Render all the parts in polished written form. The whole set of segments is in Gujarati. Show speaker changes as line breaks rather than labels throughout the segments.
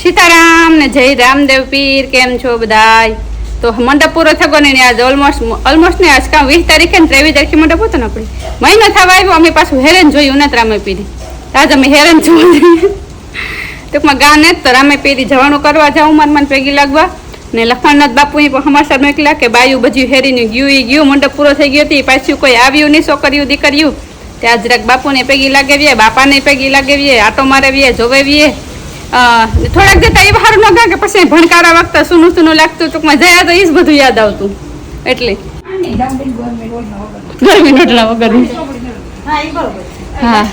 સીતારામ ને જય રામદેવ પીર. કેમ છો બધાય? તો મંડપ પૂરો થયો ને આજ ઓલમોસ્ટ ને આજ કામ 20 તારીખે ને 23 તારીખે મંડપ હતો ને આપણે મહિનો થવા આવ્યો. અમે પાછું હેરેન જોયું ને રામે પીરી આજ અમે હેરેન જોયું ટૂંકમાં ગાને તો રામે પીરી જવાનું કરવા જાઉં મારમાન ભેગી લાગવા ને લખમણનાથ બાપુએ પણ સમાચાર મોકલ્યા કે બાયું બજ્યું હેરીને ગયું મંડપ પૂરો થઈ ગયો હતી. પાછું કોઈ આવ્યું નહીં, છોકરીયું દીકરીયું ત્યાં જરાક બાપુને પૈકી લાગેવીએ, બાપાને પૈકી લાગેવીએ, આટો મારેવીએ, જોવેવીએ. થોડાક જતા એ બહાર ન ગયા કે પછી ભણકારા વખતે સૂનું લાગતું. ટૂંકમાં જયા તો એ જ બધું યાદ આવતું. એટલે ગરમી નોટલા વગર હા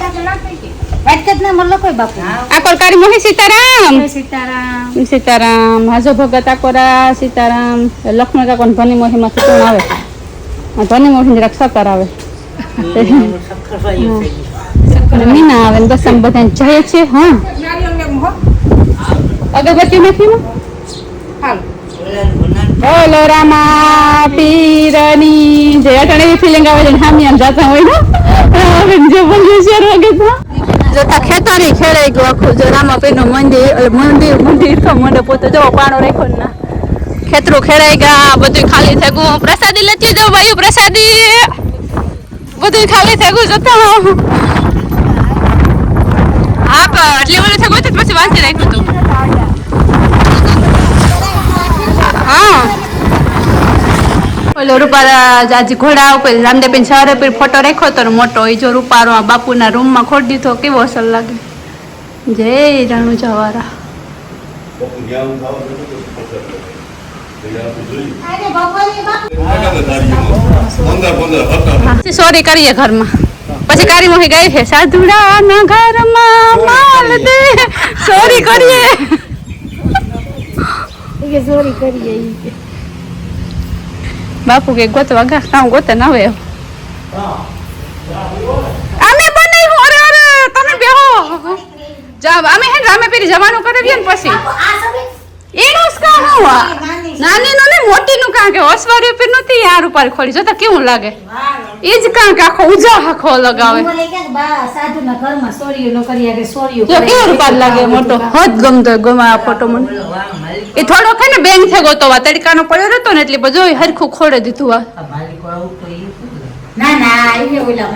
આકોરકારી મોહી સીતારામ હાજો ભગત આકોરા સીતારામ લક્ષ્મણ કાકોને ધની મોહી માંથી કોણ આવે? ધની મોહી રક્ષા કરાવે મીના આવે ને બસ આમ બધા જાય છે. હા અગરબત્તી નથી બોલો રામા પીરની જે અટણે ફિલિંગ આવે છે હામી આમ જાતા હોય ને જો બોલ્યું શેર વાગે તો જોતા ખેતરી ખેડાઈ ગયું આખું. જો રામા પીરનું મંદિર તો મંડપ પોતે જો પાણો રાખ્યો ને ખેતરું ખેડાઈ ગયા, બધું ખાલી થઈ ગયું. પ્રસાદી લેતી જાવ ભાઈ, પ્રસાદી બધું ખાલી થઈ ગયું. જોતા આપ એટલે ઓલું થઈ ગયું પછી વાંચી રાખ્યું હતું. હા ઓલો રૂપારા આજ ઘોડા ઉપર રામદેવબેન સવારે પર ફોટો રાખ્યો હતો મોટો. એ જો રૂપારો બાપુના રૂમમાં ખોટ દીધો કેવો અસર લાગે. જય રણુજાવાળા. સોરી કરીએ ઘરમાં પછી કારી મોહી ગઈ છે સાધુડા ના ઘરમાં માલ દે સોરી કરીએ સોરી કરીએ બાપુ કે ગોતવા ગા કામ ગોતે ના આવે અમે બનાવ્યું. અરે અરે તમે બેહો જાવ અમે હે રામે પેરી જવાનું કરાવીએ ને પછી એનું કામ હોવા નાની નો ને મોટી નું કામ કે ઓસવારી ઉપર નથી યાર ઉપર ખોલી જોતા કેવું લાગે. એ જ કામ કે આખો ઉજા આખો લગાવે સાધુ ના ઘરમાં સોરીઓ નો કરી કે સોરીઓ કેવું રૂપાર લાગે મોટો હદ ગમતો ગમા ફોટો મને. એ થોડો કે ને બેંગ થઈ ગયો આ તડકાનો પડ્યો રહેતો ને એટલે બધું હરખું ખોડે દીધું. આ ના ના એ ઓલા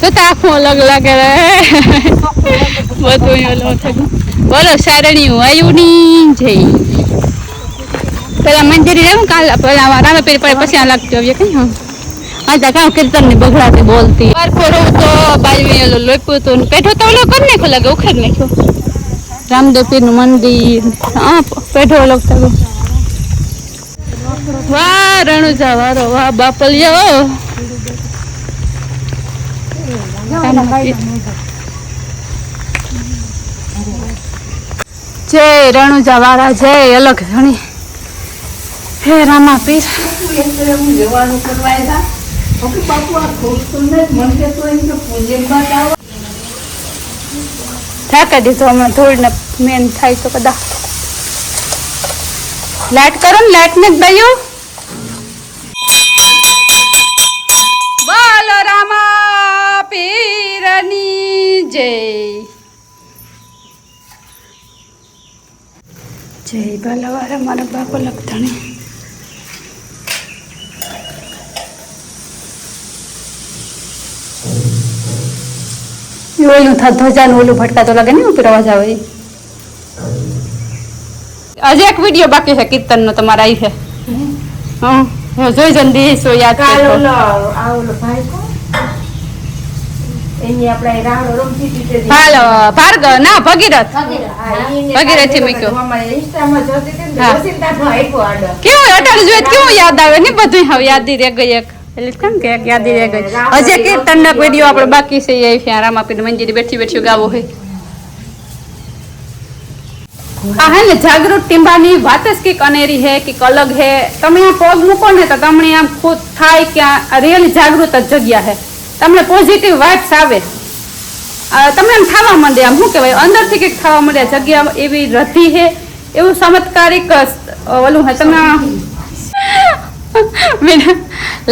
તો આખું અલગ લાગે રે બધું ઓલો થઈ ગયું. બોલો સારણિયું આવ્યું ની જઈ પેલા મંદિર રહેવું કાલ પેલા રામે પેરી પડે પછી આ લાગતું આવીએ કઈ. હા આજા કામ કીર્તન ની બગડાતી બોલતી ફોરો તો બાજુ ઓલો લોપ્યું હતું પેઠો તો ઓલો કરી નાખ્યો લાગે ઉખેડ નાખ્યો. રામદેવ પીર નું મંદિર હા પેઠો ઓલો થયો. વાહ રણુજા વારો વાહ બાપલિયો જય રણુજા વાળા જય અલગ ધણી હે રામા પીર. થાકી દીધો હમણાં ધૂળ ને મેન થાય તો કદા લાઈટ કરો ને લાઈટ ને જ ભાઈઓ. બોલો રામા પીરની જય જય બાલાવાળા મારા બાપો લખધણી. ઓલું ધજાનું ઓલું ભટકાતો લાગે ને ઉપર અવાજ આવે. હજી એક વિડીયો બાકી છે કીર્તન નો તમારા આવી છે. હા જોઈ જલ્દી યાદ હાલો ભાર્ગવ ના ભગીરથ મૂક્યો. કેવું અટાણ જોઈએ કેવું યાદ આવે ને બધું હવે યાદી રહી ગઈ એક એટલે કેમ કે યાદી રહી ગઈ. હજી કીર્તન ના વિડીયો આપણે બાકી છે એ રામાપીર મંદિર બેઠી ગાવો હોય. આ હે ને જાગૃત ટીમ્બાની વાત જ કંઈક અનેરી હે કંઈક અલગ હે. તમે આ પગ મૂકો ને તો તમને આમ ખુદ થાય કે આ રિયલી જાગૃત જ જગ્યા હે. તમને પોઝિટિવ વાઇબ્સ આવે, તમને આમ થવા માંડે આમ શું કહેવાય અંદરથી કંઈક થવા માંડે. જગ્યા એવી રધી હે એવું ચમત્કારિક ઓલું હે તમને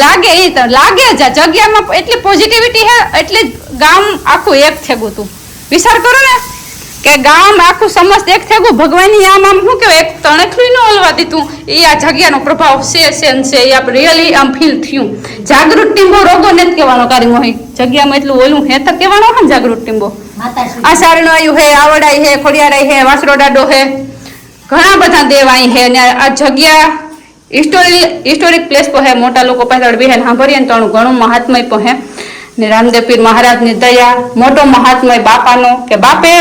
લાગે એ તો લાગે જ જગ્યામાં એટલી પોઝિટિવિટી હે એટલે ગામ આખું એક થઈ ગયું. વિચાર કરો ને કે ગામ આખું સમસ્ત એક થેગું ભગવાનની આમ શું કહેવાય એક તણખલી ન હલવા દીધું એ આ જગ્યાનો પ્રભાવ છે એ આપણે રિયલી આમ ફીલ થયું. જાગૃત ટીમ્બો રોગો નથી કહેવાનો કારી મોહી જગ્યામાં એટલું ઓલું હે તો કહેવાનો હોય ને જાગૃત ટીમ્બો. આ સારણોયું હે, આવડાઈ હે, ખોડિયારાઈ હે, વાસરો ડાડો હે, ઘણા બધા દેવાઈ હે ને આ જગ્યા હિસ્ટોરિક પ્લેસ પર હે. મોટા લોકો પાછળ બેહે સાંભળીએ ને તો ઘણું મહાત્મય પણ હે ને રામદેવ પીર મહારાજની દયા મોટો મહાત્મય બાપાનો કે બાપે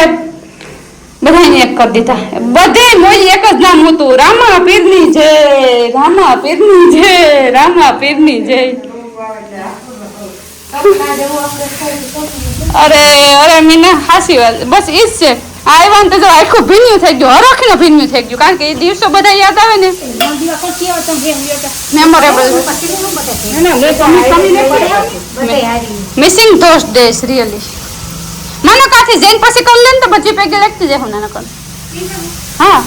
બધાને એક કરી દીધા. બધે મોઈ એક જ નામ હતું, રામા પીરની જય, રામા પીરની જય, રામા પીરની જય. અરે મીના હાસી વાત બસ ઈ જ છે. આવ્યા ને તો આખું ભીન્યું થઈ ગયું, હરખીને ભીન્યું થઈ ગયું કારણ કે એ દિવસો બધા યાદ આવે ને memorable. Missing those days really. મને કાથી જઈને પછી કરી લે ને તો બધી પેગે લખતી જાય હું નાના કર. હા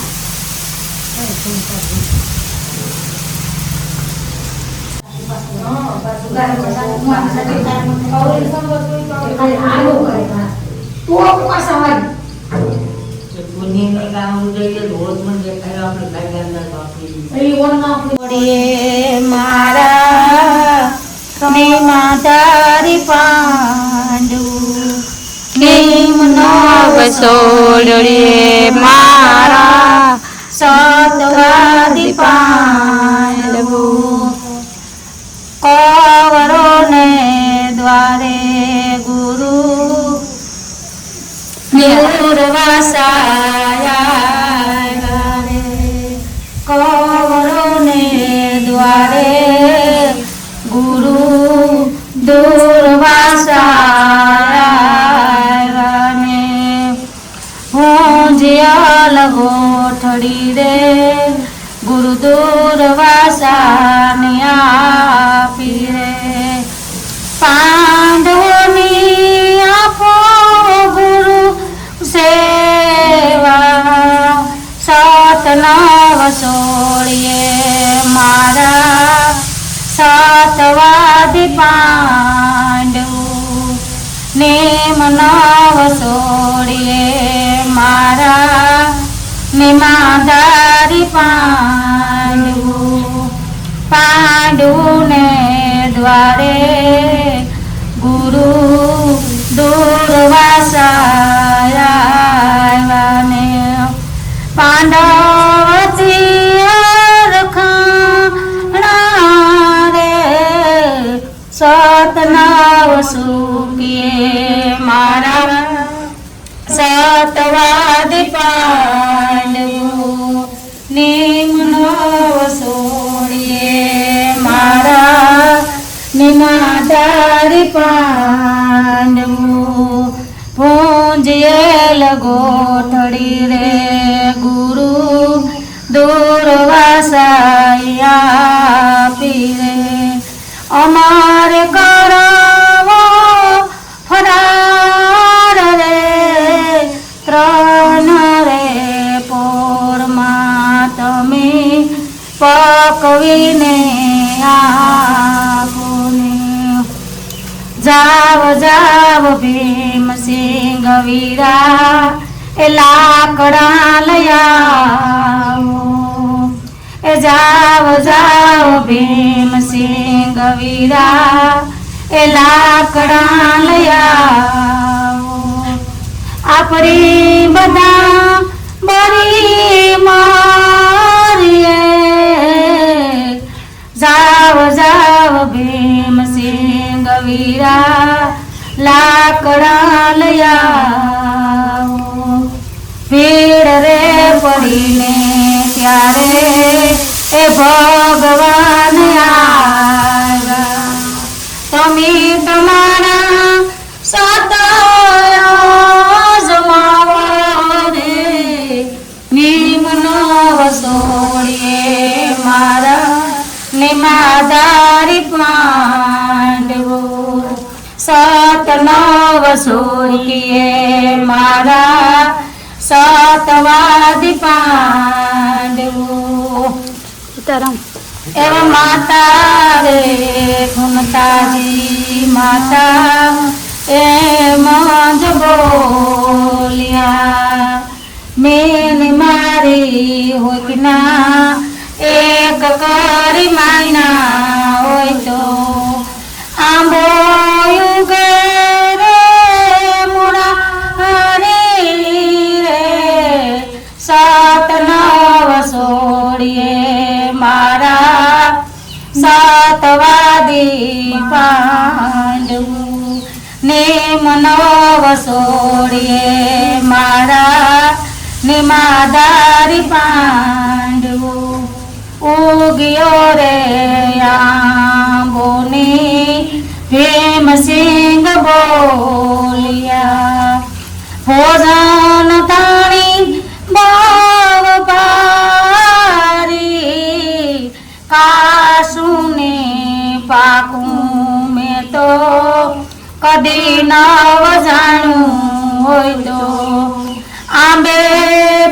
મારા તારી પાંડુ
વસોડે મારા
સતવાદી પાંડવો કૌરવો ને દ્વારે ગુરુ દુર્વાસાયા રે કૌરવો ને દ્વારે ગુરુ દુર્વાસાયા ને હું જ્યાલ ગોઠડી રે ગુરુ દુર્વાસાને આપી રે પાંડવોની આપો ગુરુ સેવા સતના વસોડીએ મારા સતવાદી પાંડવો નેમ નવ સોડીએ મારા નિમાદારી પાંડુને દ્વારે ગુરુ દુર્વાસાયાને પાંડવતી રખાણા રે સતનાવ સુખીએ મારા સતવાદી પાંડવો નિમ્ન સોડીએ મારા નિમાદારી પાંડવો પૂંજયેલ ગોઠડી રે ગુરુ દુર્વાસાયા પીરે અમારે કરાવો ફરાર રે ત્રણ રે પોરમાં તમે પકવીને આપોને જાવ જાવ ભીમસિંહ વીરા એ લાકડા લઈ આવો એ જાવ જાવ ભીમસિંહ વીરા એ લાકડા લઈ આવો આપણી બધા બરી મારીએ જાવ જાવ ભીમસિંહ વીરા લાકડા લઈ આવો ભીડ રે પડીને ત્યારે એ ભગવાન આવ્યા તમે તમારા સતયા જમાવો રે નિમ્ન વસોડીએ મારા નિમાદારી પાંડવો સતનવ સોડીએ મારા સતવાદી પાંડવો એવા માતા રે ગુણતાજી માતા એમ જ બોલ્યા મેન મારી હોય કે ના એક કરી માયના હોય તો આંબો યુગે રે મુરારી રે સાત નવ સોળીએ મારા સાતવાદી પાંડવું નેમ નવ સોળીએ મારા નિમાદારી પાંડવું ઉગ્યો રે આંબોની ભીમસિંહ બોલ્યા ભોજન તાણી બાવ પારી કાસુને પાકું મેં તો કદી નવ જાણું હોય તો આંબે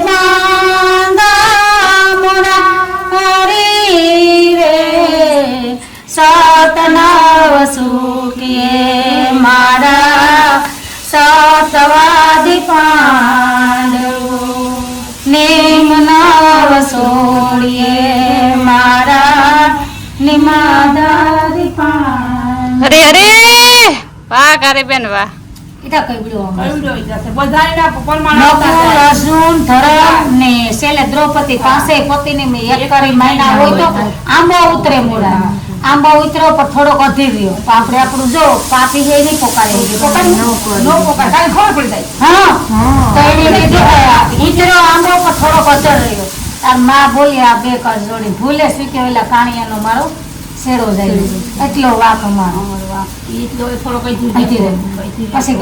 માંગા મોરારી રે સત નવ સુખીએ મારા સતવાદી પાંડવું નેમ નવ સોળીએ મારા નિમાદારી પાંડવ
અરે અરે વાહ કારે બેન વાહ
ઇતા કઈ બીડો
બધાયના
નકુલ અર્જુન ધર્મ ને શેલે દ્રૌપદી પાસે પતિને મેં એક કરી માયના હોય તો આંબો ઉતરે મૂળા આંબો ઉતરો પર થોડોક અધીર રહ્યો તો આપણે આપણું જો પાપી હે નહીં પોકારે
નો પોકાર કાઈ ખબર પડી જાય
હા તો એને કીધું ઉતરો આંબો પર થોડોક અધર રહ્યો તાર માં બોલી આ બે કર જોડી ભૂલે સુકેલા કાણિયાનો મારો શેરો જાય એટલો વાક અમારો
એટલો થોડો કઈ
અહીંથી રહે. પછી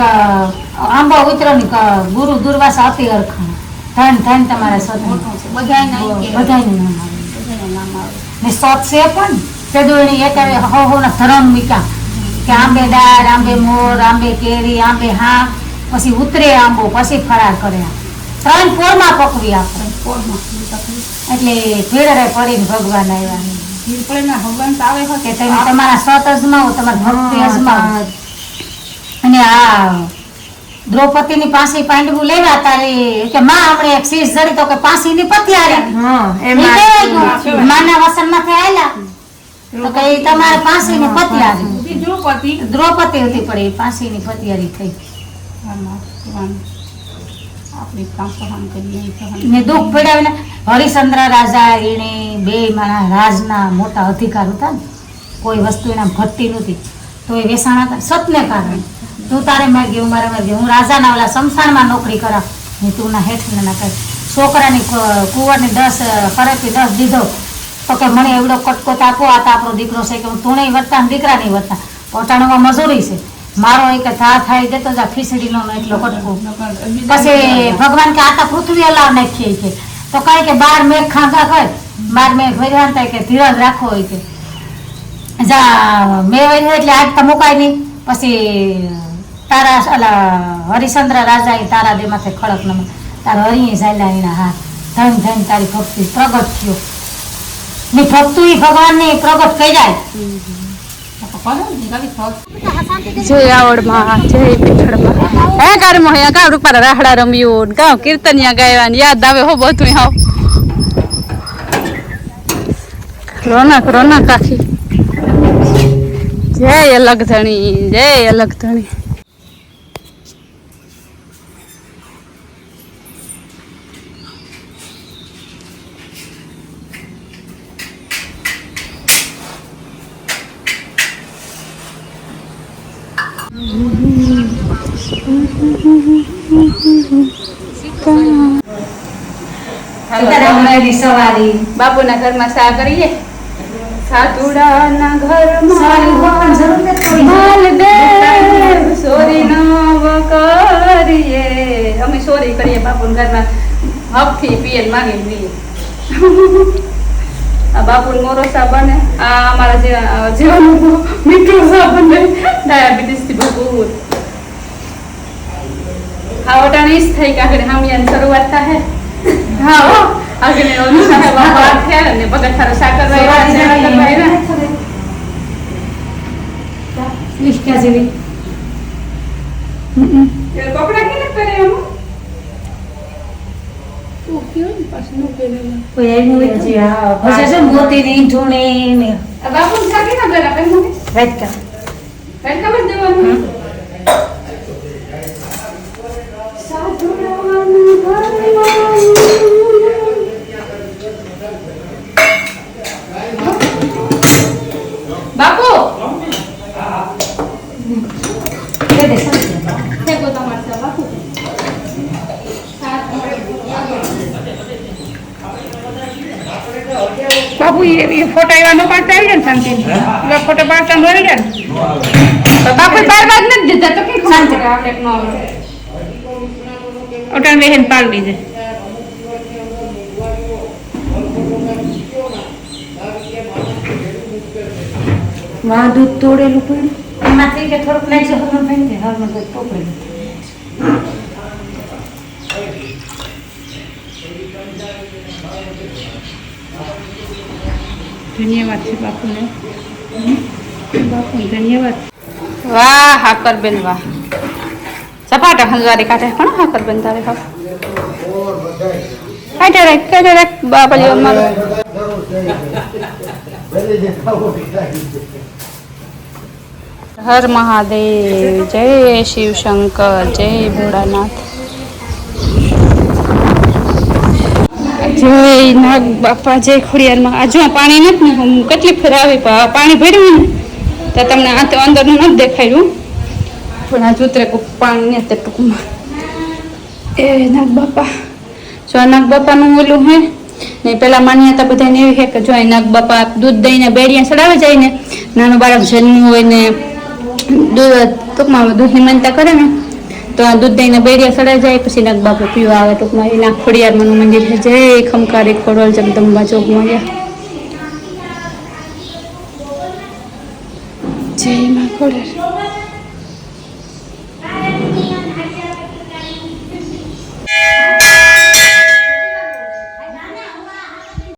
આંબો ઉતરો ની ગુરુ દુર્વાસા અતિ અરખાણ ધન ધન તમારા સત
બધાયના
બધાયનું નામ આવે ને સત છે પણ તે દોણી એક હો ધરમ મીકા કે આંબે દાળ આંબે મોર આંબે કેરી આંબે હા પછી ઉતરે આંબો પછી ફરાર કરે ત્રણ પોરમાં પકવી આપે એટલે ભેડરે પડીને ભગવાન આવ્યા
ભગવાન તો આવે
કે તમે તમારા સત અજમાવો તમારી ભક્તિ અજમાવો અને આ દ્રૌપદીની પાસે પાંડવું લેવા તારે કે માં આપણે એક શીશ જડી તો કે પાસીની પથિયારી માના વસન માંથી આયલા તો કે ઈ તમારે પાસીની પથિયારી દ્રૌપદી હતી પણ એ પાસીની પથિયારી થઈ
આપણે કામ સહન કરીએ
ને દુઃખ પડાવીને હરિશ્ચંદ્ર રાજા એને બે માણા રાજના મોટા અધિકાર હતા ને કોઈ વસ્તુ એના ઘટતી નહોતી તો એ વેસાણા હતા સતને કારણે તું તારે માગી હું મારે માગી હું રાજાના ઓલા શમશાનમાં નોકરી કરા ને તું ના હેઠ ના કર છોકરાની કુંવરની 10 ફરકથી 10 દીધો તો કે મને એવડો કટકો આપો આ તો આપણો દીકરો છે કે હું તું નહીં વધતા દીકરા નહીં વધતા પોતાનામાં મજૂરી છે મારો એક થા થાય દેતો જા ખીચડીનો એટલો કટકો પછી ભગવાન કે આતા પૃથ્વી હલાવ નાખીએ છે તો કઈ કે 12 મેઘ ખાંગા કર 12 મેઘ ભગવાન થાય કે ધીરજ રાખો હોય કે જા મેં વહી એટલે આજ તો મુકાય નહીં પછી તારા ઓલા હરિશ્ચંદ્ર રાજા એ તારા દે માથે ખડક નમ તારા હરિએ ઝાલ્યા એના હાથ ધન ધન તારી ભક્તિ પ્રગટ થયો ની ભક્તિ ભગવાનની પ્રગટ થઈ જાય
જય આવડમાં જય પીઠળમાં હે કારમાં હે કા રૂપાર રાહડા રમ્યું કા કીર્તનિયા ગાયવાની યાદ આવે હો બધું હાવ રોનક રોનક આખી જય અલગ ધણી જય અલગ ધણી
સવારી
બાપુના ઘરમાં સા કરીએ સાતુડાના ઘરમાં માલદેવ સોરી નવ કરીએ અમે સોરી કરીએ બાપુના ઘરમાં હકથી પીએ માગી પીએ આ બાપુ મોરો સા બને આ અમારા જીવનનું મીઠું સા બને ડાયાબિટીસ થી ભરપૂર ખાવટાણી જ થઈ કે આગળ હામિયાની શરૂઆત થાય હા હો આગળ ઓલું સાહેબ વાત થયા ને પગથારો સાકર એ કપડા કેને કરે એમ ઓ કેવું પાછું ન પહેરેલું
કોઈ આવ્યું હોય છે હા પછી છે ને મોતીની ઈંઠોણી ને
આ બાપુ સાકી ના પેલા કઈ મને
રાજકા
કઈ ખબર દેવાનું સાધુરાવાનું ભરવાનું બાપુ
દે દે સમજ
દેખો તમારે બાપુ
બાપુ એ ફોટા એવા નો પાડતા આવી જાય ને શાંતિ એવા ફોટા પાડતા ન રહી જાય ને
બાપુ બારબાદ નથી દીધા તો કઈ શાંતિ આપણે નો આવે
અટાણ બેહેન પાડવી છે
વાહ દૂધ તોડેલું પડ્યું એમાંથી કે થોડુંક નાખજો હરમન ભાઈ ને હરમન ભાઈ ટોપડી
ધન્યવાદ છે બાપુને બાપુને ધન્યવાદ
વાહ હાકર બેન વાહ સપાટા હંજવારી કાઢે કોણ હાકર બેન તારે હા કાઢે રાખ બાપલીઓ મારો હર મહાદેવ જય શિવ શંકર જય ભોળાનાથ જય નાગ બાપા જય ખોડિયારમાં આ જો પાણી નથી ને હું કેટલી ફેર આવી પાણી ભર્યું ને તો તમને આ તો અંદરનું નથી દેખાયું પણ આ ઉતરે પાણી ને તે ટૂંકમાં એ નાગ બાપા જો આ નાગ બાપાનું ઓલું હે ને પેલા માન્યતા બધાને એવી છે કે જો આ નાગ બાપા દૂધ દઈને બેડિયા ચડાવે જાય ને નાનું બાળક જન્મ્યું હોય ને દૂધ ટૂંકમાં દૂધની માનતા કરે ને તો આ દૂધ દઈને બેડિયા ચડાઈ જાય પછી નાગ બાપા પીવા આવે ટૂંકમાં એના ખોડિયારમાંનું મંદિર છે જય ખમકારી ખોડોલ જગદંબા ચોકમાં જય માં ખોડિયાર